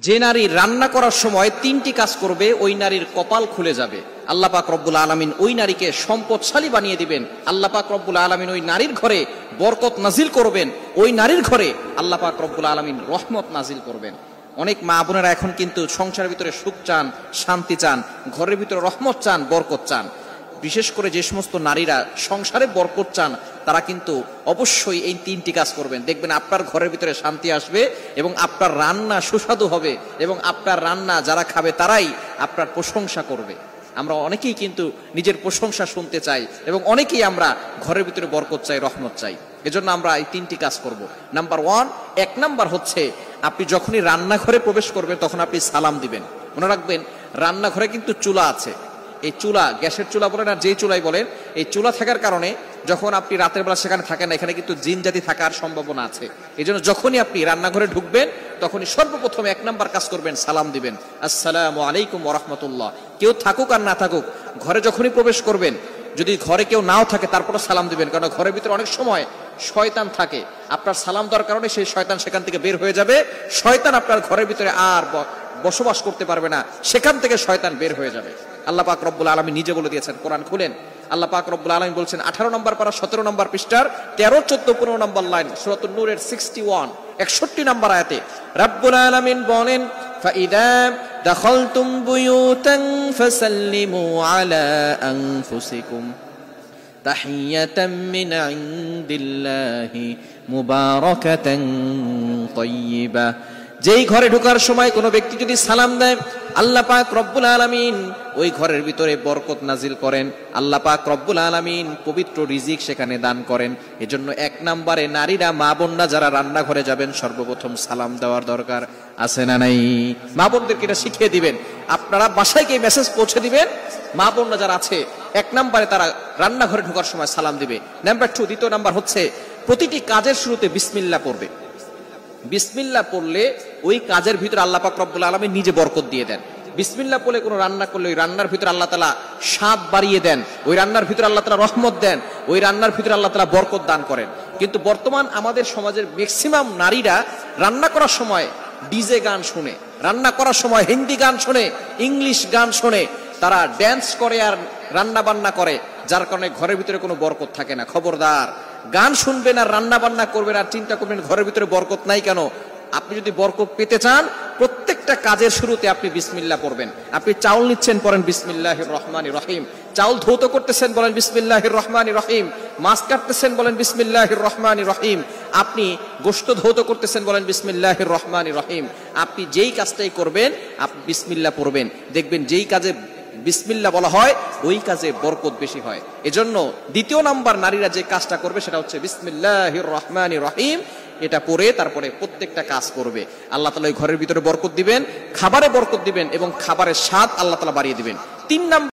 যে নারী রান্না করার সময় তিনটি কাজ করবে ওই নারীর কপাল খুলে যাবে। আল্লাহ পাক রব্বুল আলামিন ওই নারীকে সম্পদশালী বানিয়ে দিবেন। আল্লাহ পাক রব্বুল আলামিন ওই নারীর ঘরে বরকত নাজিল করবেন। ওই নারীর ঘরে আল্লাহ পাক রব্বুল আলামিন রহমত নাজিল করবেন। অনেক মা বোনেরা এখন কিন্তু সংসারের ভিতরে সুখ চান, শান্তি চান, ঘরের ভিতরে রহমত চান, বরকত চান। বিশেষ করে যে সমস্ত নারীরা সংসারে বরকত চান তারা কিন্তু অবশ্যই এই তিনটি কাজ করবেন। দেখবেন আপনার ঘরের ভিতরে শান্তি আসবে এবং আপনার রান্না সুস্বাদু হবে এবং আপনার রান্না যারা খাবে তারাই আপনার প্রশংসা করবে। আমরা অনেকেই কিন্তু নিজের প্রশংসা শুনতে চাই এবং অনেকেই আমরা ঘরের ভিতরে বরকত চাই, রহমত চাই। এজন্য আমরা এই তিনটি কাজ করব। নাম্বার 1, 1 নাম্বার হচ্ছে আপনি যখনই রান্নাঘরে প্রবেশ করবেন তখন আপনি সালাম দিবেন। মনে রাখবেন রান্নাঘরে কিন্তু চুলা আছে। এই চুলা, গ্যাসের চুলা বলেন আর যেই চুলাই বলেন, এই চুলা থাকার কারণে যখন আপনি রাতের বেলা সেখানে থাকেন না, এখানে কিন্তু জিন জাতি থাকার সম্ভাবনা আছে। এই জন্য যখনই আপনি রান্নাঘরে ঢুকবেন তখনই সর্বপ্রথম 1 নাম্বার কাজ করবেন, সালাম দিবেন, আসসালামু আলাইকুম ওয়া রাহমাতুল্লাহ। কেউ থাকুক আর না থাকুক, ঘরে যখনই প্রবেশ করবেন, যদি ঘরে কেউ নাও থাকে তারপরে সালাম দিবেন, কারণ ঘরের ভিতরে অনেক সময় শয়তান থাকে। আপনার সালাম দেওয়ার কারণে সেই শয়তান সেখান থেকে বের হয়ে যাবে। শয়তান আপনার ঘরের ভিতরে আর বসবাস করতে পারবে না, সেখান থেকে শয়তান বের হয়ে যাবে। আল্লাহ পাক রব্বুল আলামিন নিজে বলে দিয়েছেন, কোরআন খুলেন, আল্লাহ পাক রব্বুল আলামিন বলছেন 18 নম্বর পারা 17 নম্বর পৃষ্ঠার 13, 14, 15 নম্বর লাইন, সূরাতুন নূরের 61 নম্বর আয়াতে রব্বুল আলামিন বলেন, ফাইদা দাখালতুম বুয়ুতান ফাসাল্লিমু আলা আনফুসিকুম তাহিয়াতাম মিন ইনদিল্লাহি মুবারাকাতান তাইয়্যিবা। যেই ঘরে ঢোকার সময় কোনো ব্যক্তি যদি সালাম দেয়, আল্লাহ পাক রব্বুল আলামিন ওই ঘরের ভিতরে বরকত নাজিল করেন। আল্লাহ পাক রব্বুল আলামিন পবিত্র রিজিক সেখানে দান করেন। এজন্য 1 নম্বরে নারীরা, মা বোনরা যারা রান্নাঘরে যাবেন সর্বপ্রথম সালাম দেওয়ার দরকার আছে না নাই? মা বোনদেরকে এটা শিখিয়ে দিবেন। আপনারা বাসায় গিয়ে মেসেজ পৌঁছে দিবেন, মা বোনরা যারা আছে 1 নম্বরে তারা রান্নাঘরে ঢোকার সময় সালাম দিবে। নাম্বার 2, দ্বিতীয় নাম্বার হচ্ছে প্রতিটি কাজের শুরুতে বিসমিল্লাহ পড়বে। বিসমিল্লাহ পড়লে ওই কাজের ভিতরে আল্লাহ পাক রব্বুল আলামিন নিজে বরকত দিয়ে দেন। বিসমিল্লাহ পড়লে কোনো রান্না করলে ওই রান্নার ভিতরে আল্লাহ তাআলা স্বাদ বাড়িয়ে দেন, ওই রান্নার ভিতরে আল্লাহ তাআলা রহমত দেন, ওই রান্নার ভিতরে আল্লাহ তাআলা বরকত দান করেন। কিন্তু বর্তমান আমাদের সমাজের ম্যাক্সিমাম নারীরা রান্না করার সময় ডিজে গান শুনে, রান্না করার সময় হিন্দি গান শুনে, ইংলিশ গান শুনে, তারা ড্যান্স করে আর রান্না বান্না করে, যার কারণে ঘরের ভিতরে কোনো বরকত থাকে না। খবরদার, গান শুনবেন আর রান্না বান্না করবেন আর চিন্তা করবেন ঘরের ভিতরে বরকত নাই কেন। আপনি যদি বরকত পেতে চান, প্রত্যেকটা কাজের শুরুতে আপনি বিসমিল্লাহ পড়বেন। আপনি চাউল নিচ্ছেন, পড়েন বিসমিল্লাহির রহমানির রহিম। চাউল ধৌত করতেছেন, বলেন বিসমিল্লাহির রহমানির রহিম। মাছ কাটতেছেন, বলেন বিসমিল্লাহির রহমানির রহিম। আপনি গোশত ধৌত করতেছেন, বলেন বিসমিল্লাহির রহমানির রহিম। আপনি যেই কাজটাই করবেন আপনি বিসমিল্লাহ পড়বেন। দেখবেন যেই কাজে বিসমিল্লাহ বলা হয় ওই কাজে বরকত বেশি হয়। এজন্য 2 নাম্বার নারীরা যে কাজটা করবে সেটা হচ্ছে বিসমিল্লাহির রহমানির রহিম। এটা পড়ে তারপরে প্রত্যেকটা কাজ করবে। আল্লাহ তাআলা ওই ঘরের ভিতরে বরকত দিবেন, খাবারে বরকত দিবেন এবং খাবারের স্বাদ আল্লাহ তাআলা বাড়িয়ে দিবেন। 3 নাম্বার